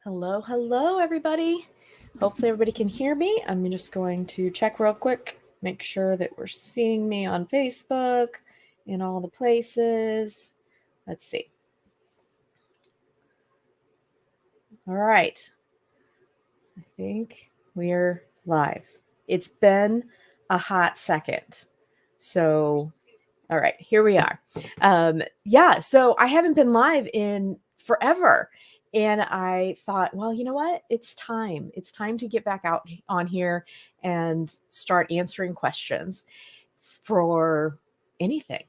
Hello, hello, everybody. Hopefully everybody can hear me. I'm just going to check real quick, make sure that we're seeing me on Facebook in all the places. Let's see. All right. I think we're live. It's been a hot second. So, all right, here we are. So I haven't been live in forever. And I thought, well, you know what? It's time. It's time to get back out on here and start answering questions for anything,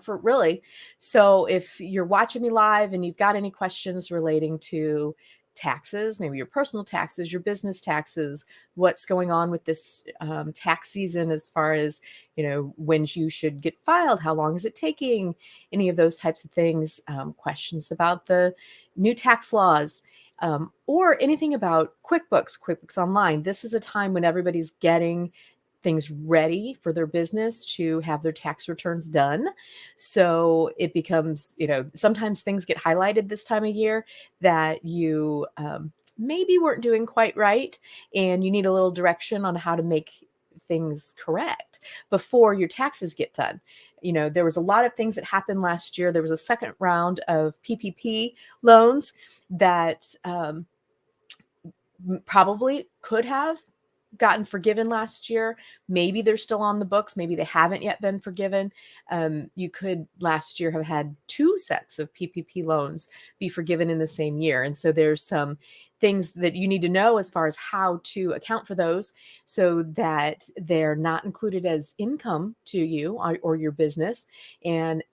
for really. So if you're watching me live and you've got any questions relating to taxes, maybe your personal taxes, your business taxes, what's going on with this tax season as far as, when you should get filed, how long is it taking, any of those types of things, questions about the new tax laws, or anything about QuickBooks Online. This is a time when everybody's getting things ready for their business to have their tax returns done. So it becomes, sometimes things get highlighted this time of year that you maybe weren't doing quite right, and you need a little direction on how to make things correct before your taxes get done. There was a lot of things that happened last year. There was a second round of PPP loans that probably could have gotten forgiven last year. Maybe they're still on the books. Maybe they haven't yet been forgiven. You could last year have had two sets of PPP loans be forgiven in the same year. And so there's some things that you need to know as far as how to account for those so that they're not included as income to you or your business. And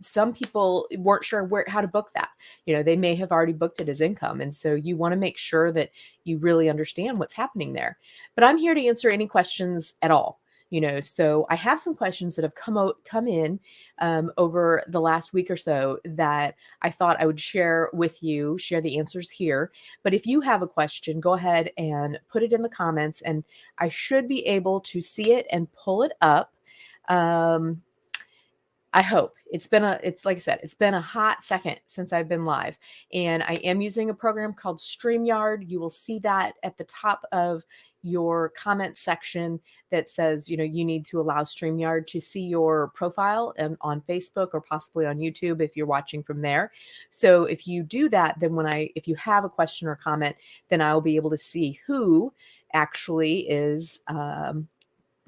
some people weren't sure how to book that. They may have already booked it as income. And so you want to make sure that you really understand what's happening there. But I'm here to answer any questions at all. So I have some questions that have come in over the last week or so that I thought I would share with you, share the answers here. But if you have a question, go ahead and put it in the comments, and I should be able to see it and pull it up. I hope. It's like I said, it's been a hot second since I've been live, and I am using a program called StreamYard. You will see that at the top of your comment section that says, you need to allow StreamYard to see your profile on Facebook or possibly on YouTube if you're watching from there. So if you do that, then if you have a question or comment, then I'll be able to see who actually is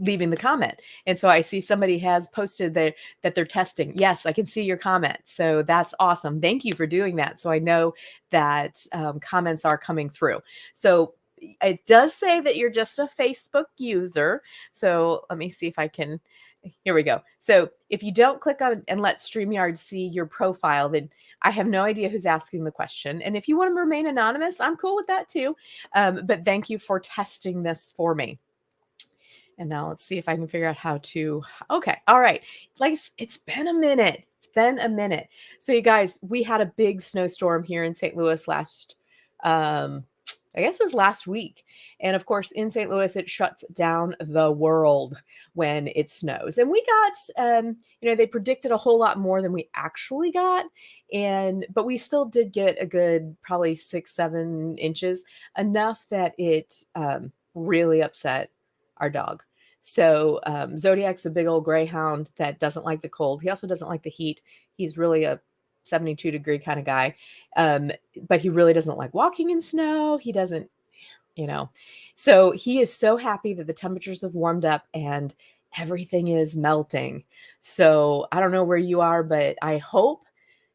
leaving the comment. And so I see somebody has posted that they're testing. Yes, I can see your comment. So that's awesome. Thank you for doing that. So I know that comments are coming through. So it does say that you're just a Facebook user. So let me see if I can. Here we go. So if you don't click on and let StreamYard see your profile, then I have no idea who's asking the question. And if you want to remain anonymous, I'm cool with that too. But thank you for testing this for me. And now let's see if I can figure out how to. Okay. All right. It's been a minute. It's been a minute. So you guys, we had a big snowstorm here in St. Louis I guess it was last week. And of course, in St. Louis, it shuts down the world when it snows. And we got, they predicted a whole lot more than we actually got. But we still did get a good, probably 6-7 inches, enough that it really upset our dog. So Zodiac's a big old greyhound that doesn't like the cold. He also doesn't like the heat. He's really a 72-degree kind of guy. But he really doesn't like walking in snow. He doesn't, So he is so happy that the temperatures have warmed up and everything is melting. So I don't know where you are, but I hope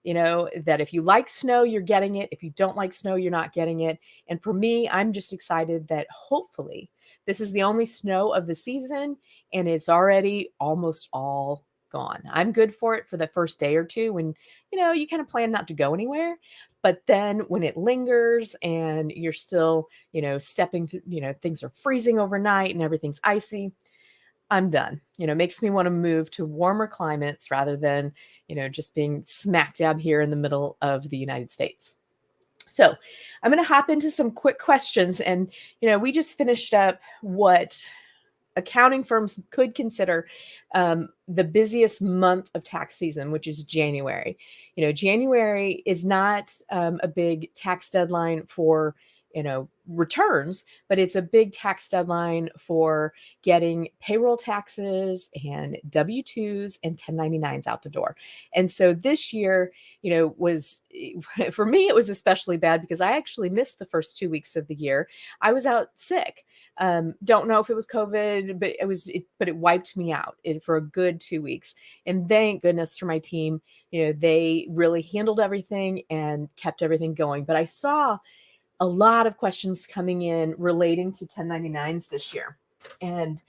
that if you like snow, you're getting it. If you don't like snow, you're not getting it. And for me, I'm just excited that hopefully this is the only snow of the season and it's already almost all gone. I'm good for it for the first day or two when, you kind of plan not to go anywhere. But then when it lingers and you're still, stepping through, things are freezing overnight and everything's icy, I'm done. Makes me want to move to warmer climates rather than, just being smack dab here in the middle of the United States. So I'm going to hop into some quick questions. And, we just finished up what accounting firms could consider the busiest month of tax season, which is January. January is not a big tax deadline for returns, but it's a big tax deadline for getting payroll taxes and W-2s and 1099s out the door. And so this year, was for me, it was especially bad because I actually missed the first 2 weeks of the year. I was out sick. Don't know if it was COVID, but it wiped me out for a good 2 weeks. And thank goodness for my team. They really handled everything and kept everything going. But I saw a lot of questions coming in relating to 1099s this year. And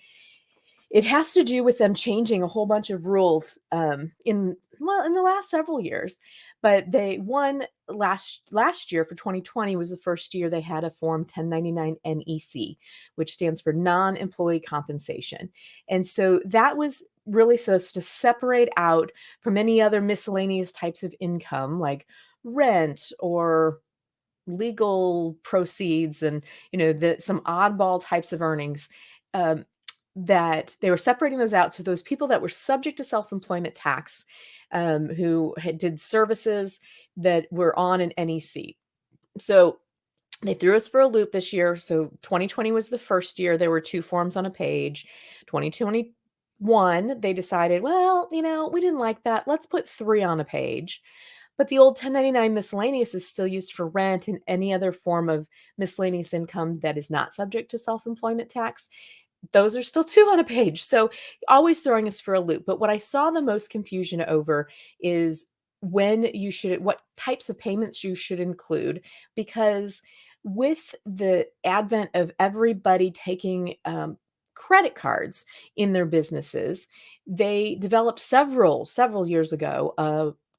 it has to do with them changing a whole bunch of rules in the last several years. But last year for 2020 was the first year they had a Form 1099 NEC, which stands for non-employee compensation. And so that was really supposed to separate out from any other miscellaneous types of income like rent or legal proceeds and some oddball types of earnings, that they were separating those out. So those people that were subject to self-employment tax, who did services that were on an NEC. So they threw us for a loop this year. So 2020 was the first year. There were 2 forms on a page. 2021, they decided, well, we didn't like that. Let's put 3 on a page. But the old 1099 miscellaneous is still used for rent and any other form of miscellaneous income that is not subject to self-employment tax. Those are still 2 on a page. So always throwing us for a loop. But what I saw the most confusion over is what types of payments you should include, because with the advent of everybody taking credit cards in their businesses, they developed several years ago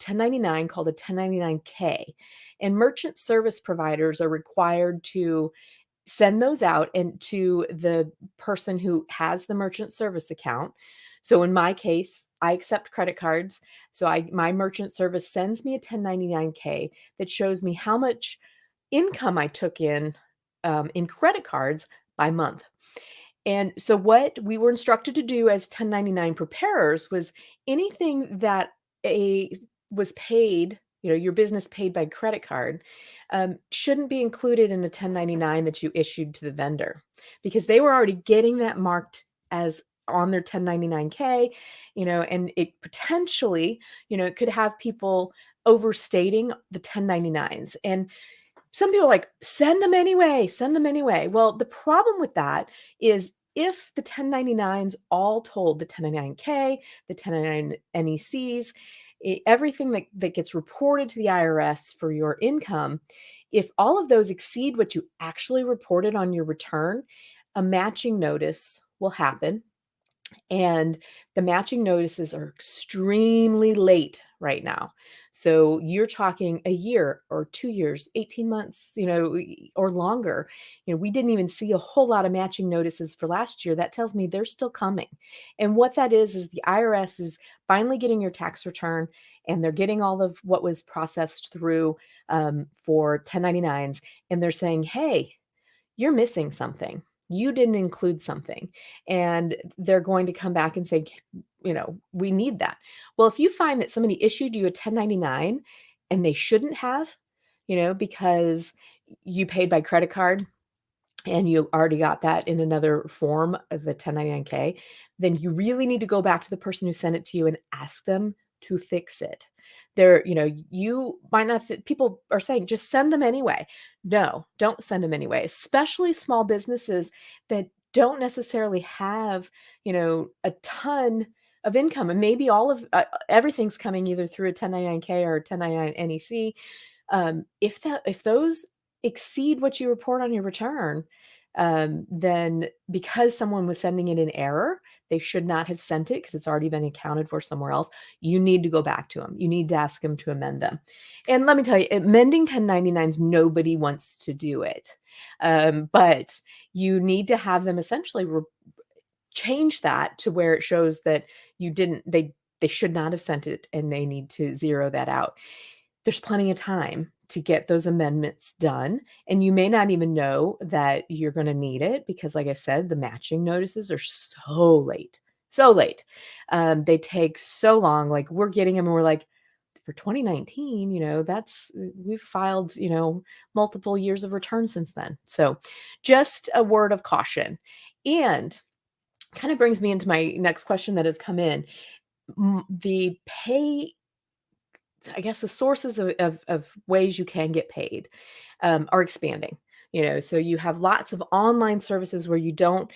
1099 called a 1099K, and merchant service providers are required to send those out and to the person who has the merchant service account. So in my case, I accept credit cards. So my merchant service sends me a 1099K that shows me how much income I took in credit cards by month. And so what we were instructed to do as 1099 preparers was anything that was paid, your business paid by credit card, shouldn't be included in the 1099 that you issued to the vendor, because they were already getting that marked as on their 1099K, and it potentially, it could have people overstating the 1099s. And some people are like, send them anyway, send them anyway. Well, the problem with that is if the 1099s all told, the 1099K, the 1099 NECs, everything that gets reported to the IRS for your income, if all of those exceed what you actually reported on your return, a matching notice will happen. And the matching notices are extremely late right now. So you're talking a year or 2 years, 18 months, or longer. We didn't even see a whole lot of matching notices for last year. That tells me they're still coming. And what that is the IRS is finally getting your tax return, and they're getting all of what was processed through for 1099s. And they're saying, hey, you're missing something. You didn't include something. And they're going to come back and say, we need that. Well, if you find that somebody issued you a 1099 and they shouldn't have, because you paid by credit card and you already got that in another form of the 1099K, then you really need to go back to the person who sent it to you and ask them to fix it. You might not, people are saying, just send them anyway. No, don't send them anyway, especially small businesses that don't necessarily have, a ton of income. And maybe all of everything's coming either through a 1099K or a 1099 NEC. If those exceed what you report on your return, then because someone was sending it in error, they should not have sent it because it's already been accounted for somewhere else. You need to go back to them. You need to ask them to amend them. And let me tell you, amending 1099s, nobody wants to do it. But you need to have them essentially change that to where it shows that they should not have sent it, and they need to zero that out. there's plenty of time to get those amendments done. And you may not even know that you're going to need it because, like I said, the matching notices are so late, so late. They take so long. Like we're getting them and we're like, for 2019, we've filed, multiple years of returns since then. So just a word of caution. And kind of brings me into my next question that has come in. The pay, I guess the sources of ways you can get paid are expanding. So you have lots of online services where you don't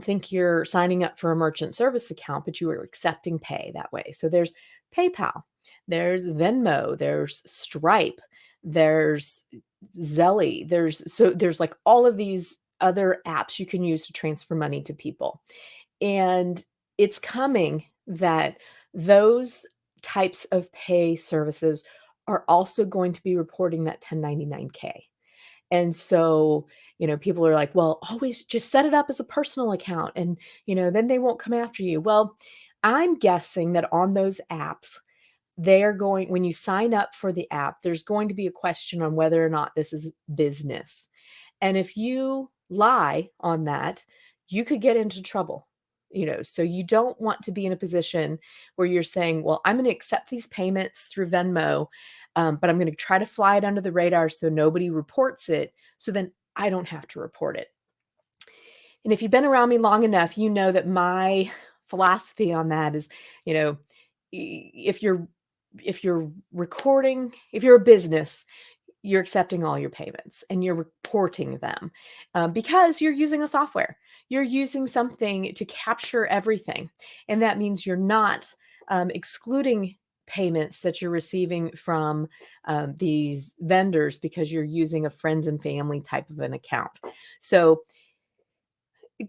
think you're signing up for a merchant service account, but you are accepting pay that way. So there's PayPal, there's Venmo, there's Stripe, there's Zelly, there's like all of these other apps you can use to transfer money to people. And it's coming that those types of pay services are also going to be reporting that 1099K. And so, people are like, well, always just set it up as a personal account and, then they won't come after you. Well, I'm guessing that on those apps, when you sign up for the app, there's going to be a question on whether or not this is business. And if you lie on that, you could get into trouble. So you don't want to be in a position where you're saying, well, I'm going to accept these payments through Venmo, but I'm going to try to fly it under the radar so nobody reports it. So then I don't have to report it. And if you've been around me long enough, you know that my philosophy on that is, if you're if you're a business, you're accepting all your payments and you're reporting them because you're using a software. You're using something to capture everything. And that means you're not excluding payments that you're receiving from these vendors because you're using a friends and family type of an account. So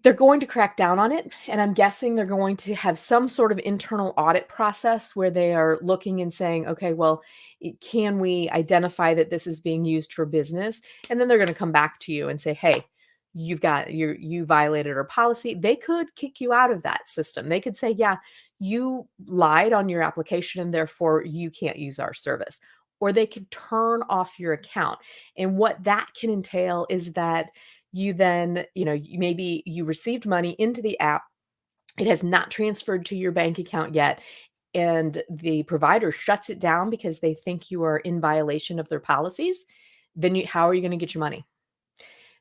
they're going to crack down on it. And I'm guessing they're going to have some sort of internal audit process where they are looking and saying, okay, well, can we identify that this is being used for business? And then they're going to come back to you and say, hey, you violated our policy. They could kick you out of that system. They could say, yeah, you lied on your application and therefore you can't use our service. Or they could turn off your account. And what that can entail is that you then, maybe you received money into the app. It has not transferred to your bank account yet. And the provider shuts it down because they think you are in violation of their policies. Then how are you going to get your money?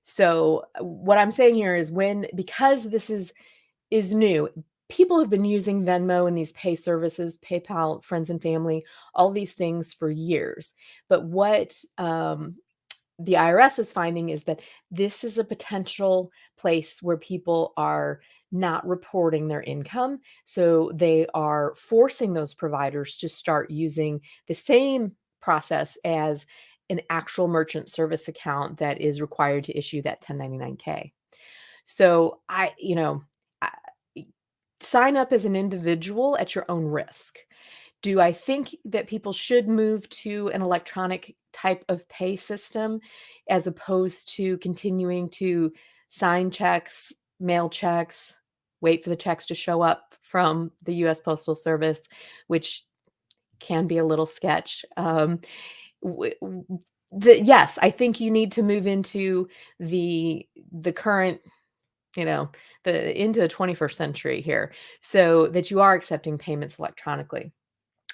So what I'm saying here is because this is new, people have been using Venmo and these pay services, PayPal, friends and family, all these things for years. But what the IRS is finding is that this is a potential place where people are not reporting their income. So they are forcing those providers to start using the same process as an actual merchant service account that is required to issue that 1099K. So I sign up as an individual at your own risk. Do I think that people should move to an electronic type of pay system as opposed to continuing to sign checks, mail checks, wait for the checks to show up from the US Postal Service, which can be a little sketch? Yes, I think you need to move into the current, you know, into the 21st century here so that you are accepting payments electronically.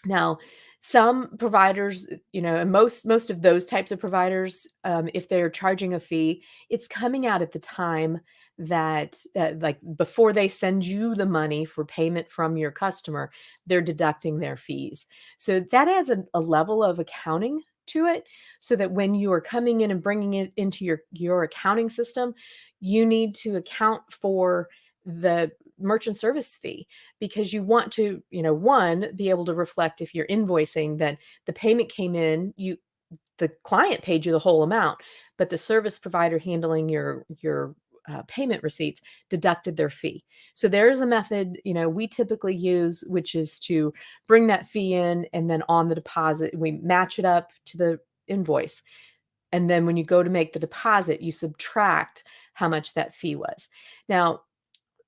Now, some providers, and most of those types of providers, if they're charging a fee, it's coming out at the time that, like before they send you the money for payment from your customer, they're deducting their fees. So that adds a level of accounting to it, so that when you are coming in and bringing it into your accounting system, you need to account for the merchant service fee, because you want to, one, be able to reflect if you're invoicing that the payment came in, the client paid you the whole amount, but the service provider handling your payment receipts deducted their fee. So there's a method, we typically use, which is to bring that fee in, and then on the deposit, we match it up to the invoice. And then when you go to make the deposit, you subtract how much that fee was. Now,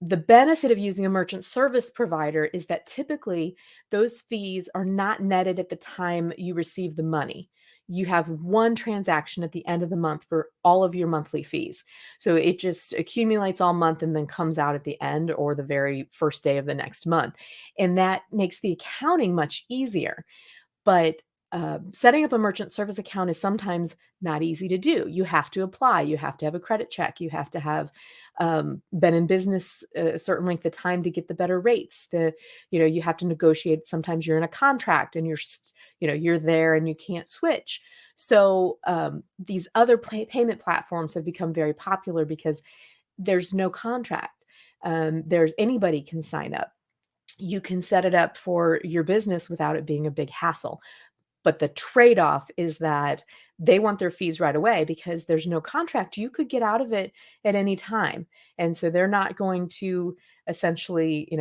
The benefit of using a merchant service provider is that typically those fees are not netted at the time you receive the money. You have one transaction at the end of the month for all of your monthly fees. So it just accumulates all month and then comes out at the end or the very first day of the next month. And that makes the accounting much easier. But setting up a merchant service account is sometimes not easy to do. You have to apply, you have to have a credit check, you have to have been in business a certain length of time to get the better rates. You have to negotiate. Sometimes you're in a contract and you're there and you can't switch. So these other payment platforms have become very popular because there's no contract. There's anybody can sign up. You can set it up for your business without it being a big hassle. But the trade-off is that they want their fees right away because there's no contract. You could get out of it at any time. And so they're not going to essentially,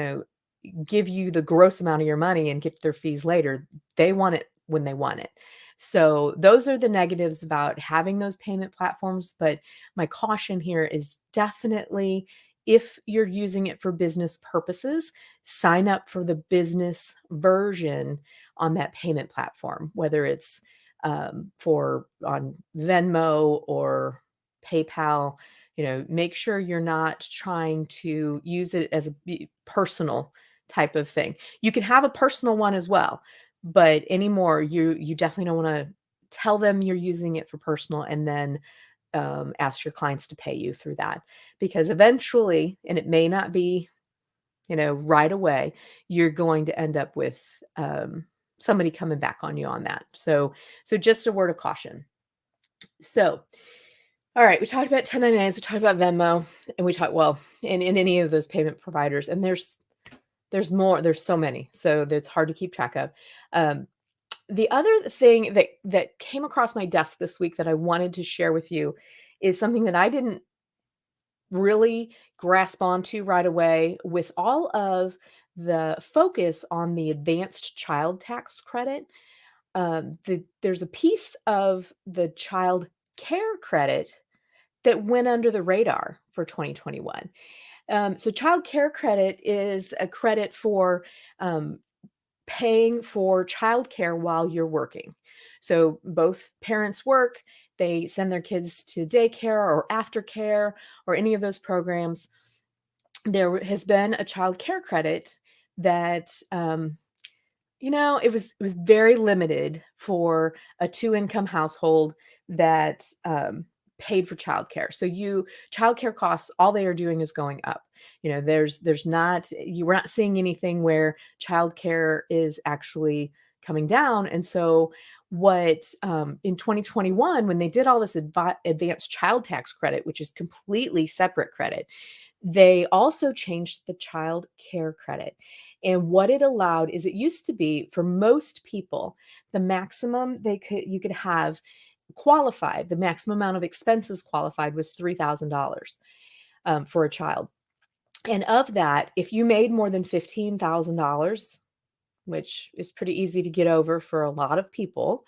give you the gross amount of your money and get their fees later. They want it when they want it. So those are the negatives about having those payment platforms. But my caution here is definitely, if you're using it for business purposes, sign up for the business version on that payment platform, whether it's for on Venmo or PayPal. Make sure you're not trying to use it as a personal type of thing. You can have a personal one as well, but anymore, you definitely don't want to tell them you're using it for personal and then ask your clients to pay you through that, because eventually, and it may not be, right away, you're going to end up with somebody coming back on you on that. So just a word of caution. So, all right, we talked about 1099s, we talked about Venmo, and we talked, well, in any of those payment providers, and there's more, there's so many, so it's hard to keep track of. The other thing that came across my desk this week that I wanted to share with you is something that I didn't really grasp onto right away. With all of the focus on the advanced child tax credit, there's a piece of the child care credit that went under the radar for 2021. So child care credit is a credit for paying for childcare while you're working. So both parents work, they send their kids to daycare or aftercare or any of those programs. There has been a child care credit that it was very limited for a two-income household that paid for childcare. So childcare costs, all they are doing is going up. We're not seeing anything where childcare is actually coming down. And so what in 2021, when they did all this advanced child tax credit, which is completely separate credit, they also changed the child care credit. And what it allowed is, it used to be for most people, the maximum you could have qualified, the maximum amount of expenses qualified was $3,000 for a child. And of that, if you made more than $15,000, which is pretty easy to get over for a lot of people,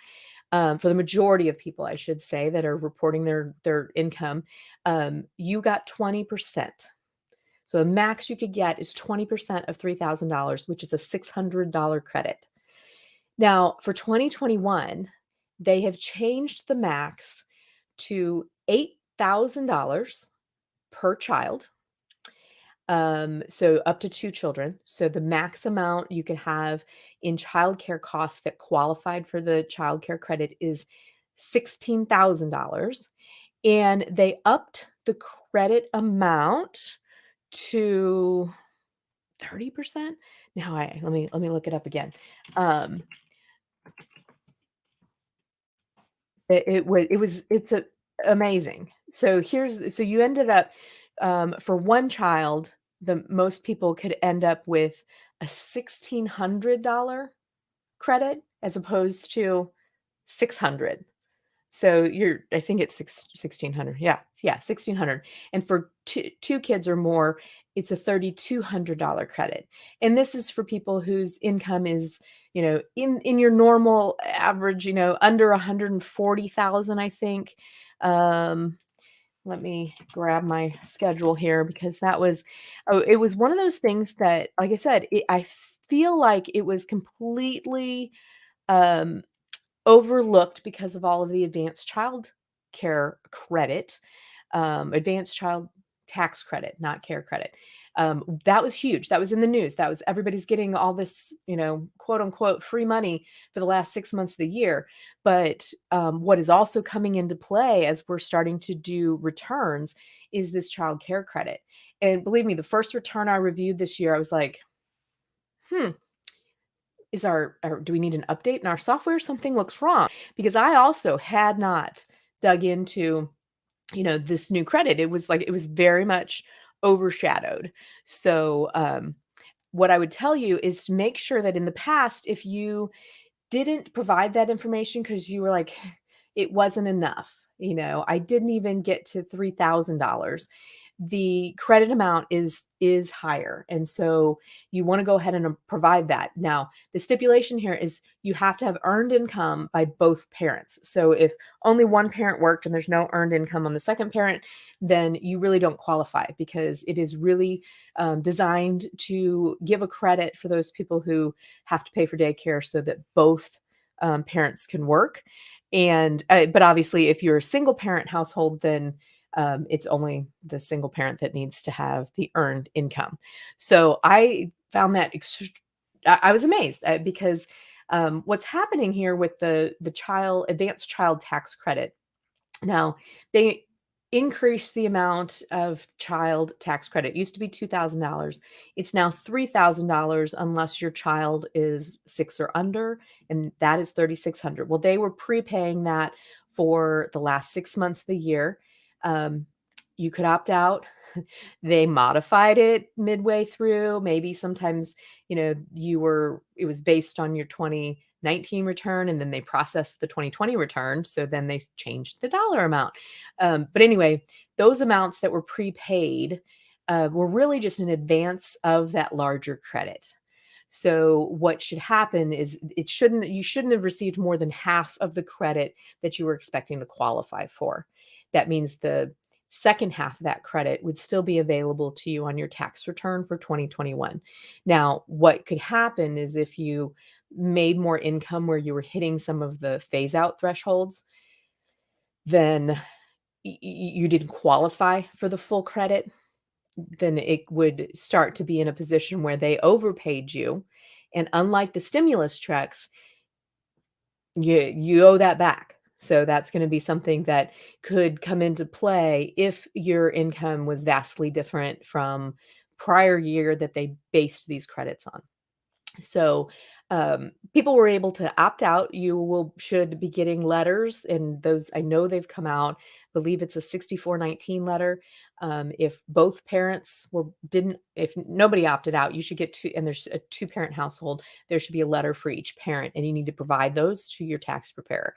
for the majority of people, I should say, that are reporting their income, you got 20%. So the max you could get is 20% of $3,000, which is a $600 credit. Now, for 2021, they have changed the max to $8,000 per child. So up to two children. So the max amount you could have in childcare costs that qualified for the childcare credit is $16,000. And they upped the credit amount to 30%. Now let me look it up again. It's amazing. So you ended up for one child, the most people could end up with a $1,600 credit as opposed to 600. So I think it's 1,600. Yeah, 1,600. And for two kids or more, it's a $3,200 credit. And this is for people whose income is, in your normal average, under 140,000, I think. let me grab my schedule here because that was, oh, it was one of those things that, like I said, I feel like it was completely um, overlooked because of all of the advanced child care credit, advanced child tax credit, not care credit. That was huge. That was in the news. That was everybody's getting all this, quote unquote, free money for the last 6 months of the year. But what is also coming into play as we're starting to do returns is this child care credit. And believe me, the first return I reviewed this year, I was like, hmm, do we need an update in our software? Something looks wrong because I also had not dug into, this new credit. It was like, it was very much overshadowed. So, what I would tell you is to make sure that in the past, if you didn't provide that information because you were like, it wasn't enough, I didn't even get to $3,000. The credit amount is higher, and so you want to go ahead and provide that. Now, the stipulation here is you have to have earned income by both parents. So if only one parent worked and there's no earned income on the second parent, then you really don't qualify because it is really designed to give a credit for those people who have to pay for daycare so that both parents can work. And but obviously, if you're a single parent household, then it's only the single parent that needs to have the earned income. So I found that I was amazed because what's happening here with the child advanced child tax credit. Now, they increased the amount of child tax credit. It used to be $2,000. It's now $3,000 unless your child is 6 or under, and that is 3,600. Well, they were prepaying that for the last 6 months of the year. Um, you could opt out. They modified it midway through. Maybe sometimes, it was based on your 2019 return, and then they processed the 2020 return. So then they changed the dollar amount. But anyway, those amounts that were prepaid were really just in advance of that larger credit. So what should happen is you shouldn't have received more than half of the credit that you were expecting to qualify for. That means the second half of that credit would still be available to you on your tax return for 2021. Now, what could happen is if you made more income where you were hitting some of the phase out thresholds, then you didn't qualify for the full credit, then it would start to be in a position where they overpaid you. And unlike the stimulus checks, you owe that back. So that's going to be something that could come into play if your income was vastly different from prior year that they based these credits on. So people were able to opt out. Should be getting letters, and those I know they've come out. I believe it's a 6419 letter. If both parents if nobody opted out, you should get two, and there's a two-parent household, there should be a letter for each parent, and you need to provide those to your tax preparer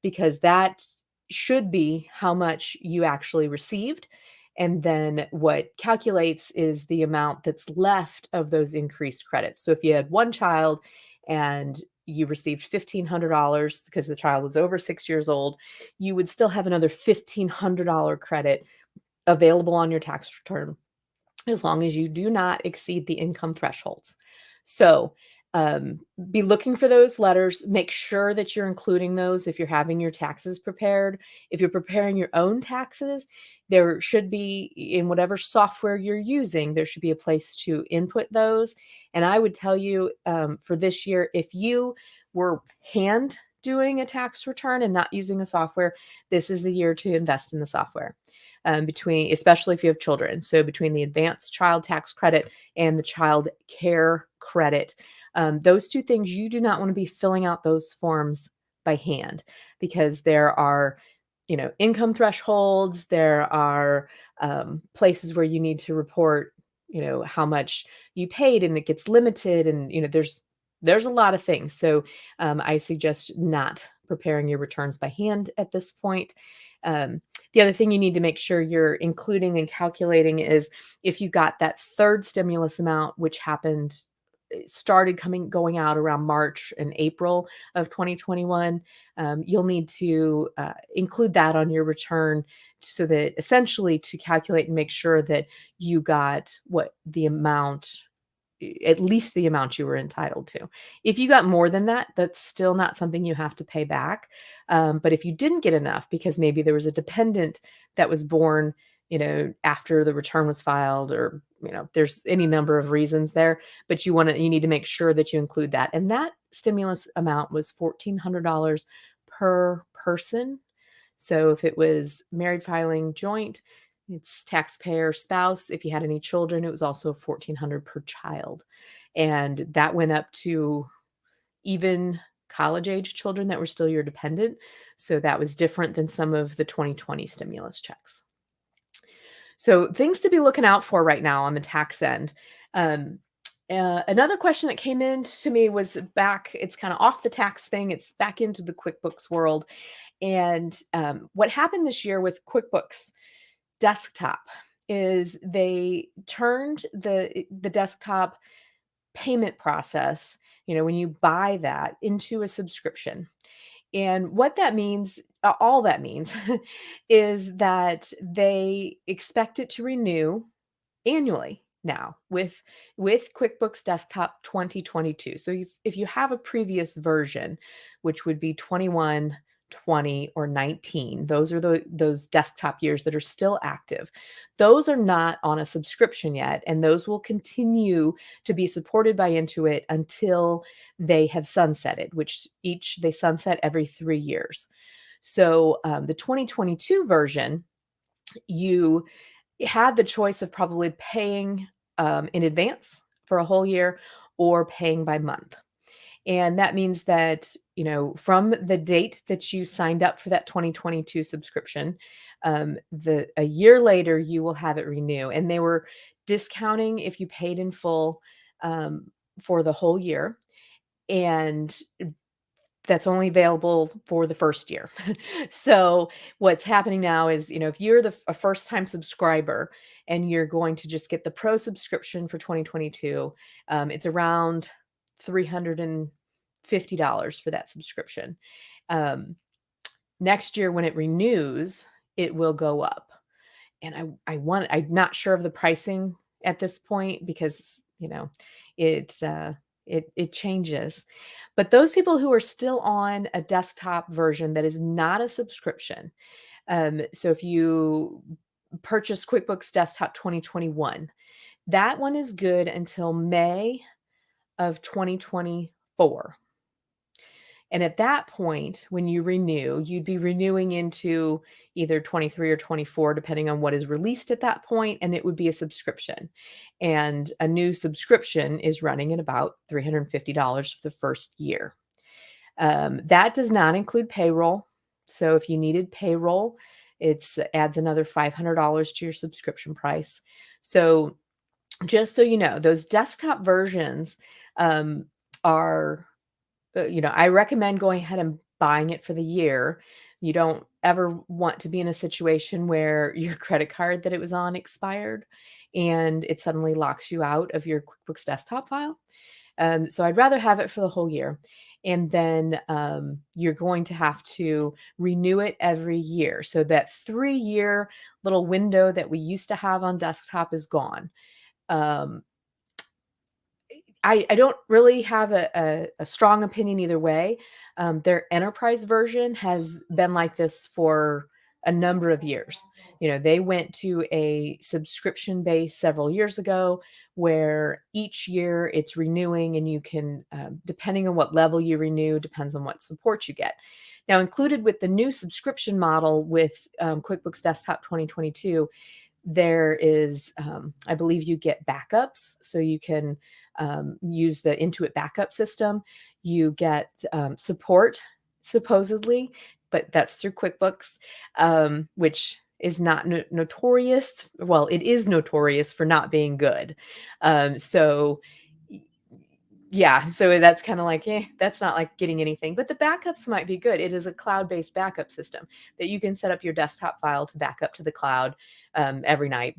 because that should be how much you actually received. And then what calculates is the amount that's left of those increased credits. So if you had one child and you received $1,500 because the child was over 6 years old, you would still have another $1,500 credit available on your tax return as long as you do not exceed the income thresholds. So be looking for those letters. Make sure that you're including those if you're having your taxes prepared. If you're preparing your own taxes, there should be, in whatever software you're using, there should be a place to input those. And I would tell you for this year, if you were hand doing a tax return and not using a software, this is the year to invest in the software. Especially if you have children. So between the advanced child tax credit and the child care credit, those two things, you do not want to be filling out those forms by hand because there are, income thresholds. There are places where you need to report, how much you paid, and it gets limited, and there's a lot of things. So I suggest not preparing your returns by hand at this point. The other thing you need to make sure you're including and calculating is if you got that third stimulus amount, which happened started going out around March and April of 2021, you'll need to include that on your return so that essentially to calculate and make sure that you got what the amount, at least the amount you were entitled to. If you got more than that, that's still not something you have to pay back. But if you didn't get enough because maybe there was a dependent that was born, after the return was filed, or there's any number of reasons there, but you need to make sure that you include that. And that stimulus amount was $1,400 per person. So if it was married filing joint, it's taxpayer spouse. If you had any children, it was also $1,400 per child. And that went up to even college age children that were still your dependent. So that was different than some of the 2020 stimulus checks. So things to be looking out for right now on the tax end. Another question that came in to me was back, it's kind of off the tax thing. It's back into the QuickBooks world. And what happened this year with QuickBooks Desktop is they turned the desktop payment process, when you buy that, into a subscription. And what that means, all that means, is that they expect it to renew annually now with QuickBooks Desktop 2022. So if you have a previous version, which would be 21, 20, or 19, those are those desktop years that are still active. Those are not on a subscription yet, and those will continue to be supported by Intuit until they have sunsetted, which they sunset every 3 years. So the 2022 version, you had the choice of probably paying in advance for a whole year or paying by month. And that means that, from the date that you signed up for that 2022 subscription, a year later, you will have it renew. And they were discounting if you paid in full for the whole year. And that's only available for the first year. So what's happening now is, if you're a first time subscriber and you're going to just get the pro subscription for 2022, it's around $350 for that subscription. Next year when it renews, it will go up. And I'm not sure of the pricing at this point because, it changes. But those people who are still on a desktop version that is not a subscription, so if you purchase QuickBooks Desktop 2021, that one is good until May of 2024. And at that point, when you renew, you'd be renewing into either 23 or 24, depending on what is released at that point, and it would be a subscription. And a new subscription is running at about $350 for the first year. That does not include payroll. So if you needed payroll, it adds another $500 to your subscription price. So just so you know, those desktop versions are I recommend going ahead and buying it for the year. You don't ever want to be in a situation where your credit card that it was on expired and it suddenly locks you out of your QuickBooks Desktop file. So I'd rather have it for the whole year. And then you're going to have to renew it every year. So that 3-year little window that we used to have on desktop is gone. I don't really have a strong opinion either way. Their enterprise version has been like this for a number of years. They went to a subscription base several years ago where each year it's renewing, and you can, depending on what level you renew, depends on what support you get. Now, included with the new subscription model with QuickBooks Desktop 2022, there is, I believe you get backups, so you can use the Intuit backup system. You get support, supposedly, but that's through QuickBooks, which is not notorious. Well, it is notorious for not being good. So yeah, so that's kind of like, that's not like getting anything, but the backups might be good. It is a cloud-based backup system that you can set up your desktop file to back up to the cloud every night.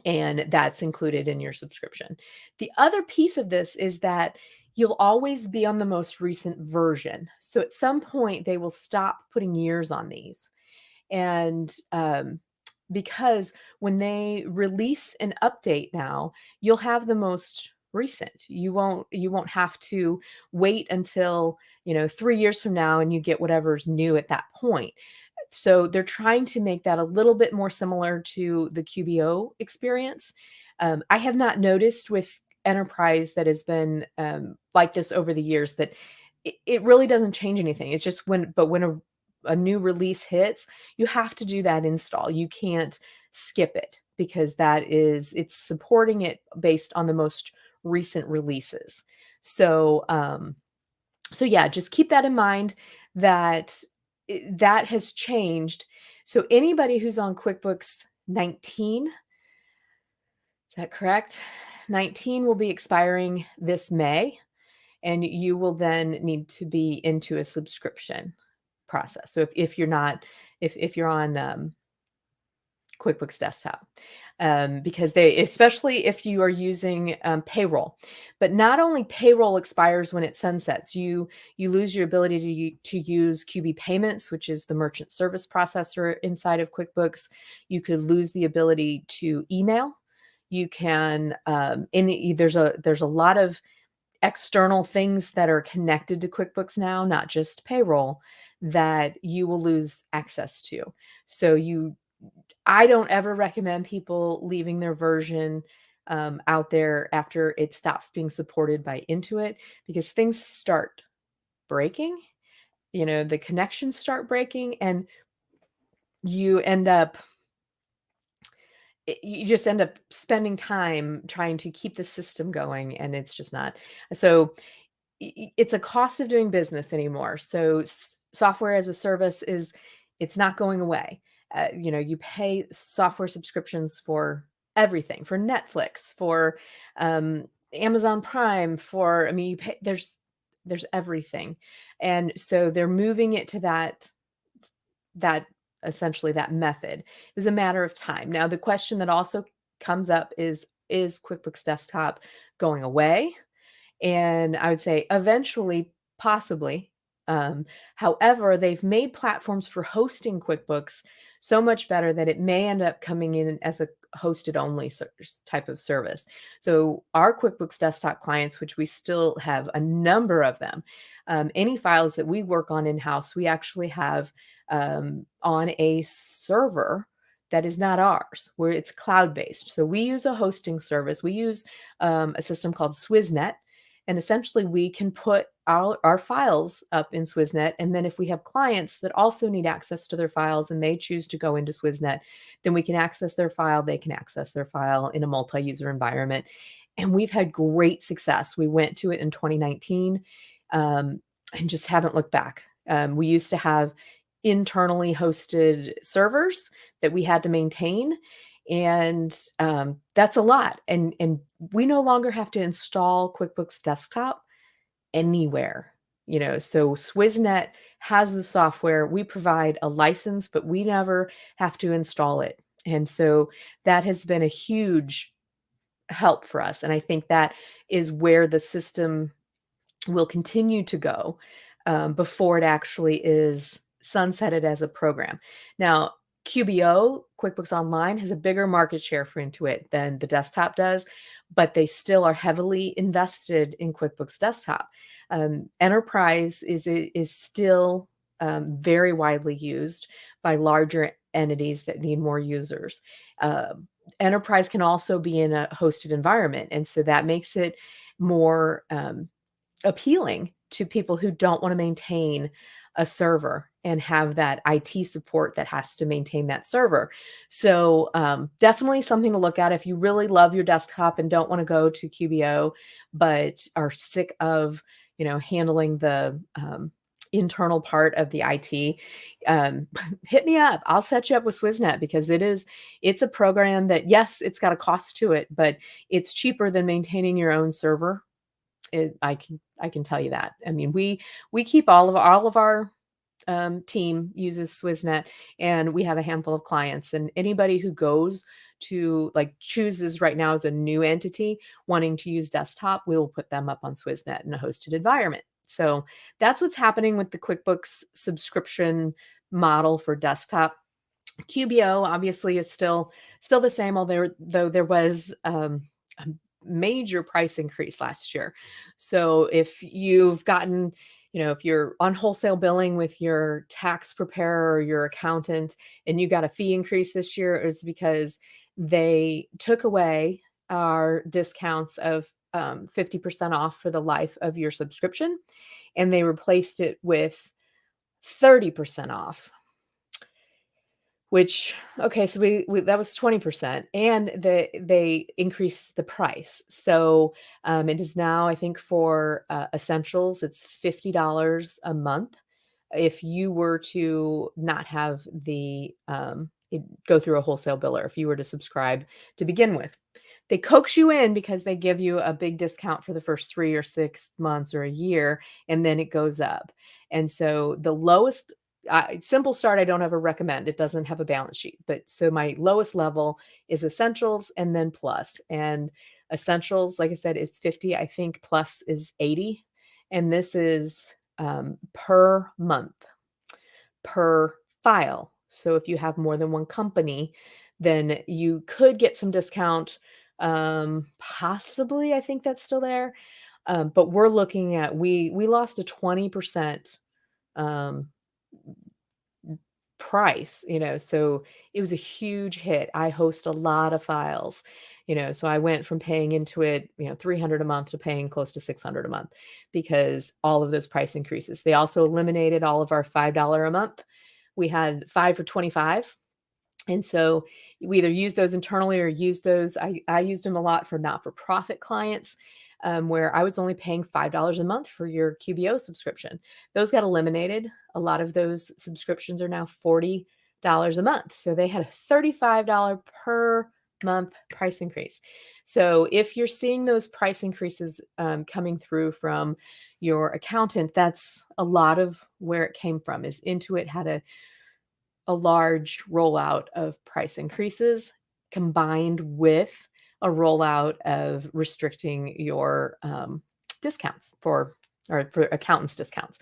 and that's included in your subscription. The other piece of this is that you'll always be on the most recent version. So at some point, they will stop putting years on these. And because when they release an update now, you'll have the most recent. You won't have to wait until 3 years from now and you get whatever's new at that point. So they're trying to make that a little bit more similar to the QBO experience. I have not noticed with enterprise that has been like this over the years that it really doesn't change anything. It's just when a new release hits, you have to do that install. You can't skip it because it's supporting it based on the most recent releases. So, so yeah, just keep that in mind that that has changed. So anybody who's on QuickBooks 19, is that correct? 19 will be expiring this May, and you will then need to be into a subscription process. So if you're not, if you're on QuickBooks Desktop, because especially if you are using payroll, but not only payroll expires when it sunsets, you lose your ability to use QB Payments, which is the merchant service processor inside of QuickBooks. You could lose the ability to email. You can, there's a lot of external things that are connected to QuickBooks now, not just payroll, that you will lose access to. So I don't ever recommend people leaving their version out there after it stops being supported by Intuit, because things start breaking. The connections start breaking, and you end up you just end up spending time trying to keep the system going, and it's just not. So it's a cost of doing business anymore. So software as a service it's not going away. You pay software subscriptions for everything, for Netflix, for Amazon Prime, I mean, you pay, there's everything. And so they're moving it to that essentially that method. It was a matter of time. Now, the question that also comes up is QuickBooks Desktop going away? And I would say eventually, possibly. However, they've made platforms for hosting QuickBooks so much better that it may end up coming in as a hosted only type of service. So our QuickBooks Desktop clients, which we still have a number of them, any files that we work on in-house, we actually have on a server that is not ours, where it's cloud-based. So we use a hosting service. We use a system called Swissnet. And essentially, we can put our files up in Swissnet. And then if we have clients that also need access to their files and they choose to go into Swissnet, then we can access their file. They can access their file in a multi-user environment. And we've had great success. We went to it in 2019 and just haven't looked back. We used to have internally hosted servers that we had to maintain. And that's a lot. And we no longer have to install QuickBooks Desktop anywhere. So Swissnet has the software. We provide a license, but we never have to install it. And so that has been a huge help for us. And I think that is where the system will continue to go before it actually is sunsetted as a program. Now, QBO, QuickBooks Online, has a bigger market share for Intuit than the desktop does, but they still are heavily invested in QuickBooks Desktop. Enterprise is still very widely used by larger entities that need more users. Enterprise can also be in a hosted environment, and so that makes it more appealing to people who don't want to maintain a server and have that IT support that has to maintain that server. So definitely something to look at if you really love your desktop and don't want to go to QBO, but are sick of handling the internal part of the IT. Hit me up. I'll set you up with Swissnet, because it's a program that, yes, it's got a cost to it, but it's cheaper than maintaining your own server. I can tell you that. I mean, we keep all of our team uses Swissnet, and we have a handful of clients. And anybody who goes to like chooses right now as a new entity wanting to use desktop, we will put them up on Swissnet in a hosted environment. So that's what's happening with the QuickBooks subscription model for desktop. QBO obviously is still the same, though there was a major price increase last year. So if you've gotten, if you're on wholesale billing with your tax preparer or your accountant and you got a fee increase this year, is because they took away our discounts of 50% off for the life of your subscription, and they replaced it with 30% off. Which, okay, so we that was 20%, and they increased the price. So, it is now, I think for, essentials, it's $50 a month if you were to not have go through a wholesale biller, if you were to subscribe to begin with. They coax you in because they give you a big discount for the first 3 or 6 months or a year, and then it goes up. And so the lowest Simple Start, I don't ever recommend. It doesn't have a balance sheet. But so my lowest level is Essentials and then Plus. And Essentials, like I said, is 50. I think Plus is 80. And this is per month, per file. So if you have more than one company, then you could get some discount. Possibly, I think that's still there. But we're looking at we lost a 20% um, price, so it was a huge hit. I host a lot of files, so I went from paying into it, 300 a month to paying close to 600 a month because all of those price increases. They also eliminated all of our $5 a month. We had 5 for 25. And so we either use those internally or use those. I used them a lot for not-for-profit clients, where I was only paying $5 a month for your QBO subscription. Those got eliminated. A lot of those subscriptions are now $40 a month. So they had a $35 per month price increase. So if you're seeing those price increases coming through from your accountant, that's a lot of where it came from. Is Intuit had a large rollout of price increases combined with a rollout of restricting your discounts for accountants discounts.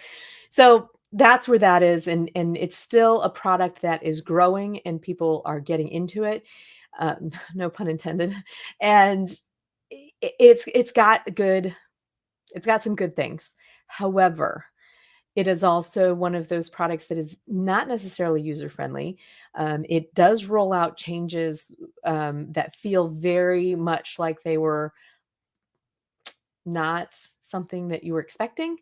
So that's where that is, and it's still a product that is growing and people are getting into it. No pun intended. And it's got some good things. However, it is also one of those products that is not necessarily user-friendly. It does roll out changes that feel very much like they were not something that you were expecting.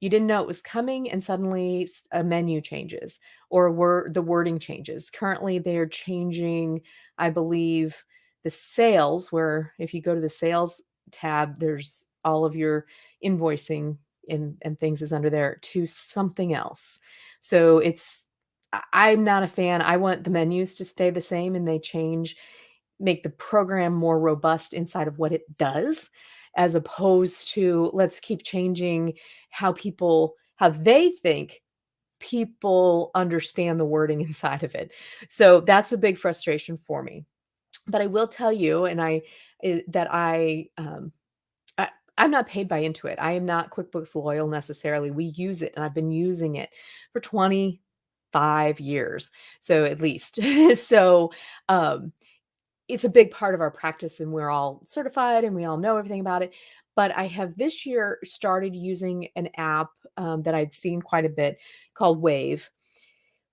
You didn't know it was coming, and suddenly a menu changes or the wording changes. Currently, they're changing, I believe, the sales, where if you go to the sales tab, there's all of your invoicing and things is under there, to something else. So I'm not a fan. I want the menus to stay the same, and they make the program more robust inside of what it does, as opposed to let's keep changing how they think people understand the wording inside of it. So that's a big frustration for me. But I will tell you, that I'm not paid by Intuit. I am not QuickBooks loyal necessarily. We use it, and I've been using it for 25 years, so at least. So, um, it's a big part of our practice, and we're all certified and we all know everything about it. But I have this year started using an app that I'd seen quite a bit called Wave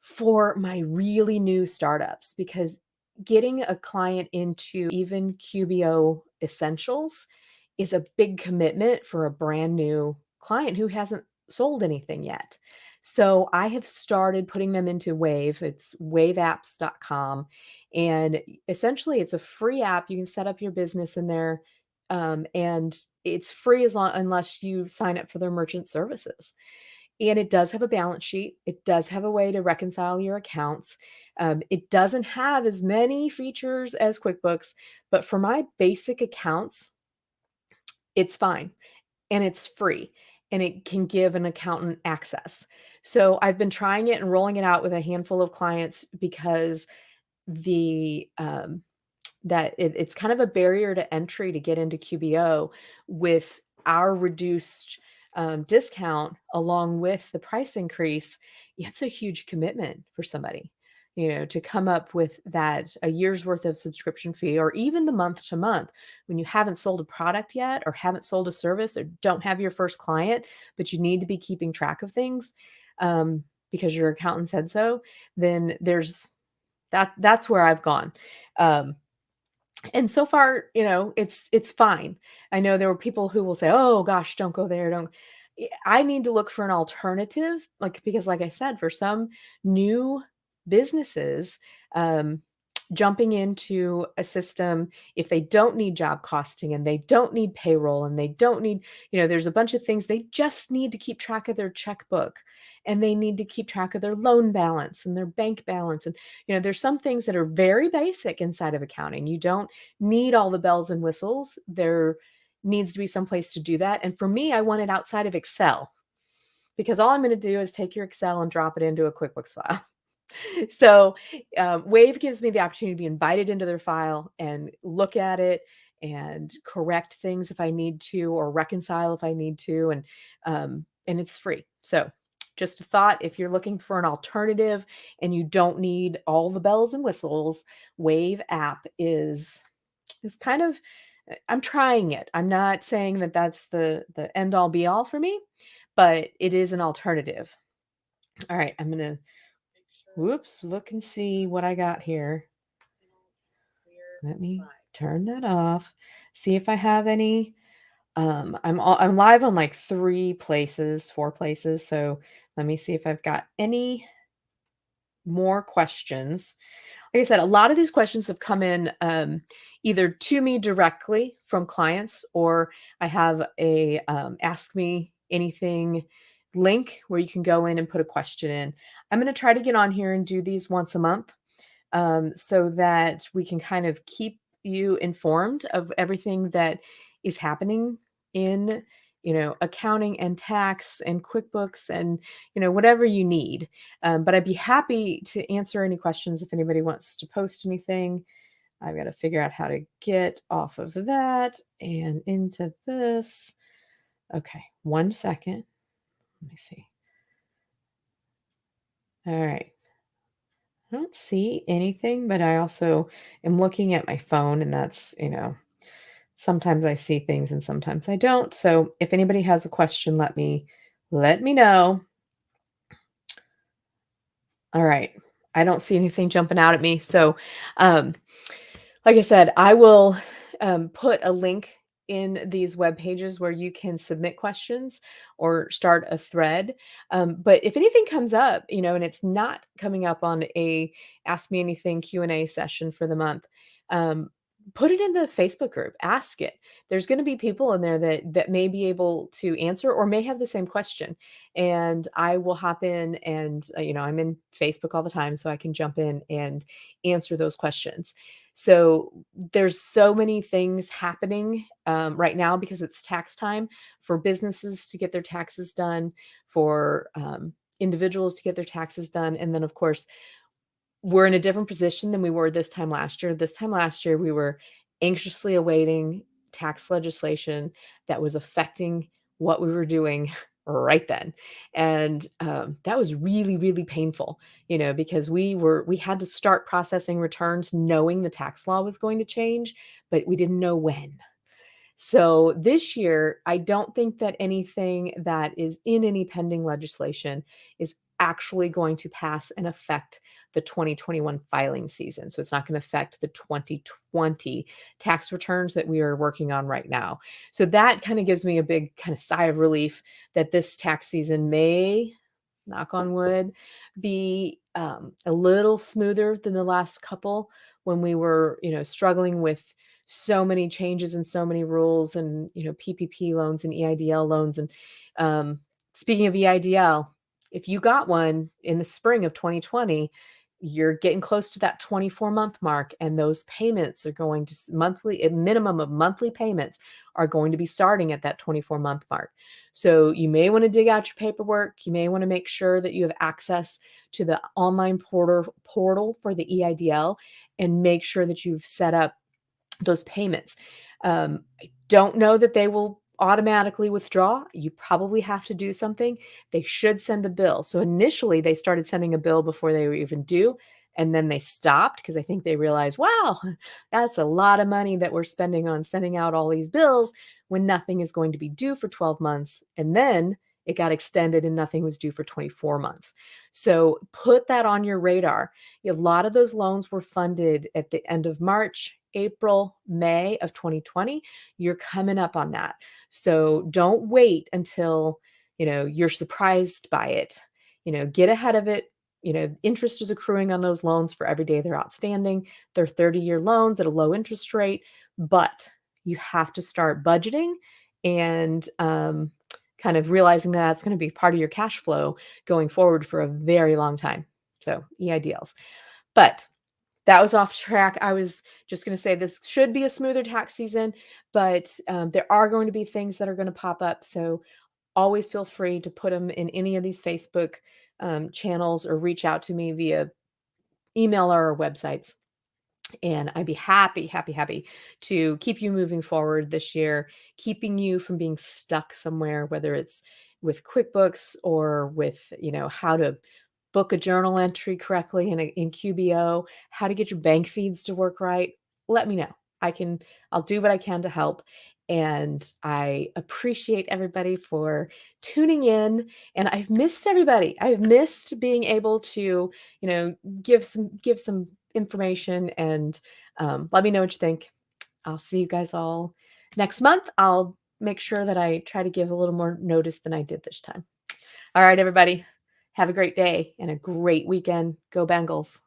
for my really new startups, because getting a client into even QBO Essentials is a big commitment for a brand new client who hasn't sold anything yet. So I have started putting them into Wave. It's waveapps.com. And essentially, it's a free app. You can set up your business in there. And it's free unless you sign up for their merchant services. And it does have a balance sheet. It does have a way to reconcile your accounts. It doesn't have as many features as QuickBooks, but for my basic accounts, it's fine and it's free. and it can give an accountant access. So I've been trying it and rolling it out with a handful of clients because the that it's kind of a barrier to entry to get into QBO with our reduced discount along with the price increase. Yeah, it's a huge commitment for somebody, to come up with that a year's worth of subscription fee or even the month to month when you haven't sold a product yet or haven't sold a service or don't have your first client, but you need to be keeping track of things because your accountant said so. Then that's where I've gone. Um, and so far, it's fine. I know there were people who will say, "Oh gosh, don't go there, don't." I need to look for an alternative, because like I said, for some new businesses, um, jumping into a system, if they don't need job costing and they don't need payroll and they don't need, there's a bunch of things they just need to keep track of their checkbook and they need to keep track of their loan balance and their bank balance. And, there's some things that are very basic inside of accounting. You don't need all the bells and whistles. There needs to be some place to do that. And for me, I want it outside of Excel because all I'm going to do is take your Excel and drop it into a QuickBooks file. So Wave gives me the opportunity to be invited into their file and look at it and correct things if I need to or reconcile if I need to. And it's free. So just a thought, if you're looking for an alternative and you don't need all the bells and whistles, Wave app is kind of, I'm trying it. I'm not saying that that's the end all be all for me, but it is an alternative. All right, I'm going to look and see what I got here. Let me turn that off. See if I have any. I'm live on like 4 places. So let me see if I've got any more questions. Like I said, a lot of these questions have come in either to me directly from clients, or I have a ask me anything link where you can go in and put a question in. I'm going to try to get on here and do these once a month so that we can kind of keep you informed of everything that is happening in accounting and tax and QuickBooks and whatever you need. But I'd be happy to answer any questions if anybody wants to post anything. I've got to figure out how to get off of that and into this. Okay, 1 second. Let me see. All right. I don't see anything, but I also am looking at my phone, and that's, sometimes I see things and sometimes I don't. So if anybody has a question, let me know. All right. I don't see anything jumping out at me. So, like I said, I will put a link in these web pages where you can submit questions or start a thread. But if anything comes up, and it's not coming up on a Ask Me Anything Q&A session for the month, put it in the Facebook group. Ask it. There's going to be people in there that may be able to answer or may have the same question. And I will hop in and, I'm in Facebook all the time, so I can jump in and answer those questions. So there's so many things happening right now because it's tax time for businesses to get their taxes done, for individuals to get their taxes done. And then, of course, we're in a different position than we were this time last year. This time last year, we were anxiously awaiting tax legislation that was affecting what we were doing right then. And that was really, really painful, because we had to start processing returns knowing the tax law was going to change, but we didn't know when. So this year, I don't think that anything that is in any pending legislation is actually going to pass and affect the 2021 filing season. So it's not going to affect the 2020 tax returns that we are working on right now. So that kind of gives me a big kind of sigh of relief that this tax season may, knock on wood, be a little smoother than the last couple when we were, struggling with so many changes and so many rules and, PPP loans and EIDL loans. And speaking of EIDL, if you got one in the spring of 2020, you're getting close to that 24-month mark, and those payments are going to monthly, a minimum of monthly payments are going to be starting at that 24-month mark. So you may want to dig out your paperwork. You may want to make sure that you have access to the online portal for the EIDL, and make sure that you've set up those payments. I don't know that they will automatically withdraw. You probably have to do something. They should send a bill. So initially, they started sending a bill before they were even due. And then they stopped because I think they realized, wow, that's a lot of money that we're spending on sending out all these bills when nothing is going to be due for 12 months. And then it got extended and nothing was due for 24 months. So put that on your radar. A lot of those loans were funded at the end of March, April, May of 2020. You're coming up on that. So don't wait until, you're surprised by it. Get ahead of it. Interest is accruing on those loans for every day they're outstanding. They're 30-year loans at a low interest rate, but you have to start budgeting and kind of realizing that that's going to be part of your cash flow going forward for a very long time. So EIDLs. But that was off track. I was just going to say this should be a smoother tax season, but there are going to be things that are going to pop up. So always feel free to put them in any of these Facebook channels, or reach out to me via email or our websites. And I'd be happy, happy, happy to keep you moving forward this year, keeping you from being stuck somewhere, whether it's with QuickBooks or with, how to book a journal entry correctly in QBO, how to get your bank feeds to work right. Let me know. I'll do what I can to help. And I appreciate everybody for tuning in. And I've missed everybody. I've missed being able to, give some information, and let me know what you think. I'll see you guys all next month. I'll make sure that I try to give a little more notice than I did this time. All right, everybody. Have a great day and a great weekend. Go Bengals.